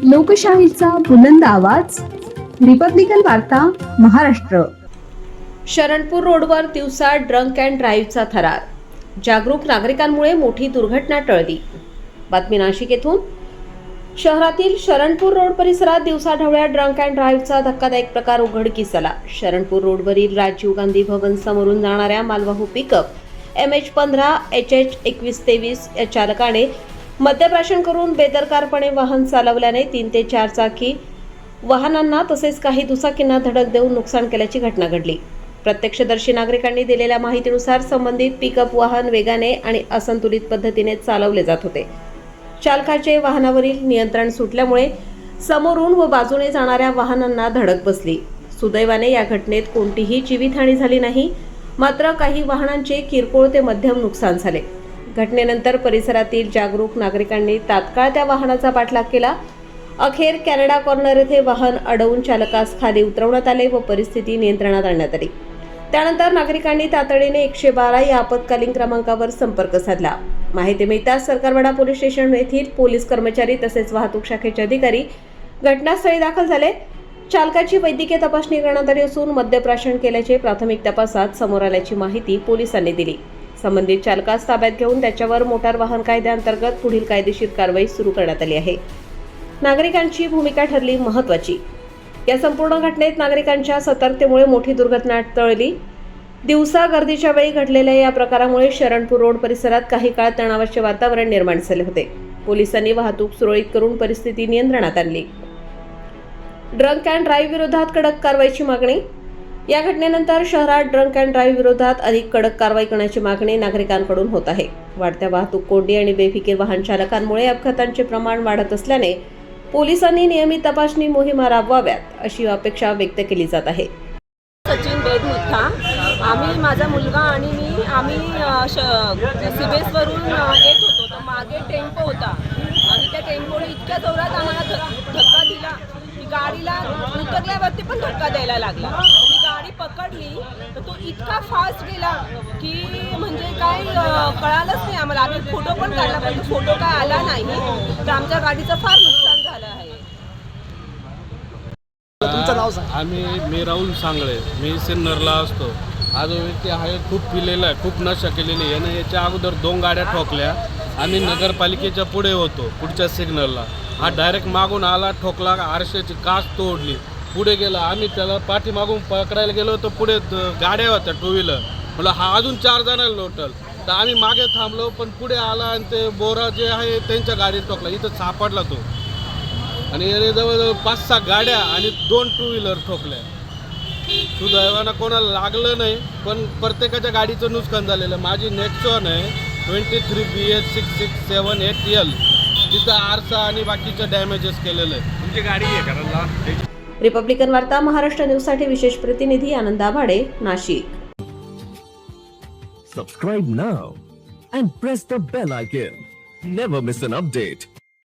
लोकशाहीचा बुलंद आवाज, रिपब्लिकन वार्ता, महाराष्ट्र. शरणपूर रोडवर दिवसा ड्रंक अँड ड्राईव्हचा थरार. जागरूक नागरिकांमुळे मोठी दुर्घटना टळली. बातमी नाशिक येथून. शहरातील शरणपूर रोड परिसरात दिवसाढवळ्या ड्रंक अँड ड्राईव्हचा धक्कादायक प्रकार उघडकीस आला. शरणपूर रोडवरील राजीव गांधी भवन समोरून जाणाऱ्या मालवाहू पिकअप MH15 HH 2123 या चालकाने मद्यप्राशन करून बेदरकारपणे वाहन चालवल्याने 3 ते 4 चाकी वाहनांना तसेच काही दुचाकींना धडक देऊन नुकसान केल्याची घटना घडली. प्रत्यक्षदर्शी नागरिकांनी दिलेल्या माहितीनुसार संबंधित पिकअप वाहन वेगाने आणि असंतुलित पद्धतीने चालवले जात होते. चालकाचे वाहनावरील नियंत्रण सुटल्यामुळे समोरून व बाजूने जाणाऱ्या वाहनांना धडक बसली. सुदैवाने या घटनेत कोणतीही जीवितहानी झाली नाही, मात्र काही वाहनांचे किरकोळ ते मध्यम नुकसान झाले. घटनेनंतर परिसरातील जागरूक नागरिकांनी तात्काळ त्या वाहनाचा पाठलाग केला. अखेर कॅनडा कॉर्नर येथे वाहन अडवून चालकास खाली उतरवण्यात आले व परिस्थिती नियंत्रणात आणण्यात आली. त्यानंतर नागरिकांनी तातडीने 112 या आपत्कालीन क्रमांकावर संपर्क साधला. माहिती मिळताच सरकारवाडा पोलीस स्टेशन येथील पोलीस कर्मचारी तसेच वाहतूक शाखेचे अधिकारी घटनास्थळी दाखल झाले. चालकाची वैद्यकीय तपासणी करण्यात आली असून मद्यप्राशन केल्याचे प्राथमिक तपासात समोर आल्याची माहिती पोलिसांनी दिली. संबंधित चालकास ताब्यात घेऊन त्याच्यावर मोटार वाहन कायद्याअंतर्गत पुढील कायदेशीर कारवाई सुरू करण्यात आली आहे. नागरिकांची भूमिका ठरली महत्त्वाची. या संपूर्ण घटनेत नागरिकांच्या सतर्कतेमुळे मोठी दुर्घटना टळली. दिवसा गर्दीच्या वेळी घडलेल्या या प्रकारामुळे शरणपूर रोड परिसरात काही काळ तणावाचे वातावरण निर्माण झाले होते. पोलिसांनी वाहतूक सुरळीत करून परिस्थिती नियंत्रणात आणली. ड्रंक अँड ड्राईव्ह विरोधात कडक कारवाईची मागणी. या घटनेनंतर शहरात ड्रंक अँड ड्राईव्ह विरोधात अधिक कडक कारवाई करण्याची मागणी नागरिकांकडून होत आहे. वाढत्या वाहतूक कोंडी आणि बेफिकीर वाहन चालकांमुळे अपघातांचे प्रमाण वाढत असल्याने पोलिसांनी नियमित तपासणी मोहिमा राबवाव्यात अशी अपेक्षा व्यक्त केली जात आहे. सचिन बेदमुथा, आम्ही माझा मुलगा आणि मी आम्ही सिबेसवरून येत होतो तर मागे टेम्पो होता आणि त्या टेम्पोने इतक्या जोरात आम्हाला धक्का दिला की गाडीला उतरल्यावरती पण धक्का द्यायला लागला. मी गाडी पकडली तर तो इतका फास्ट गेला की म्हणजे काय कळालंच नाही आम्हाला. आम्ही फोटो पण काढला पण तो फोटो काय आला नाही, तर आमच्या गाडीचं फार नुकसान झालं आहे. तुमचं नाव सांगा. मी राहुल सांगळे, मी सिन्नरला असतो. हा जो व्यक्ती आहे खूप पिलेला आहे, खूप नशा केलेली आहे. यानं याच्या अगोदर 2 गाड्या ठोकल्या. आम्ही नगरपालिकेच्या पुढे होतो, पुढच्या सिग्नलला. हा डायरेक्ट मागून आला, ठोकला, आरशाची काच तोडली, पुढे गेला. आम्ही त्याला पाठीमागून पकडायला गेलो तर पुढे गाड्या होत्या 2 व्हीलर. मला हा अजून 4 जण लोटल तर आम्ही मागे थांबलो, पण पुढे आला आणि ते बोरा जे आहे त्यांच्या गाडीत ठोकला. इथं सापडला तो आणि याने जवळजवळ 5-6 गाड्या आणि 2 2 व्हीलर ठोकल्या. सुदैवानं कोणाला लागलं नाही, पण प्रत्येकाच्या गाडीचं नुकसान झालेलं. माझी नेक्सॉन आहे 23 BH 6678L, तिथं आरसा आणि बाकीचं डॅमेजेस केलेलं आहे. तुमची गाडी आहे करायला. रिपब्लिकन वार्ता महाराष्ट्र न्यूजसाठी विशेष प्रतिनिधी आनंद आभाडे, Nashik. Subscribe now and press the bell icon. Never miss an update.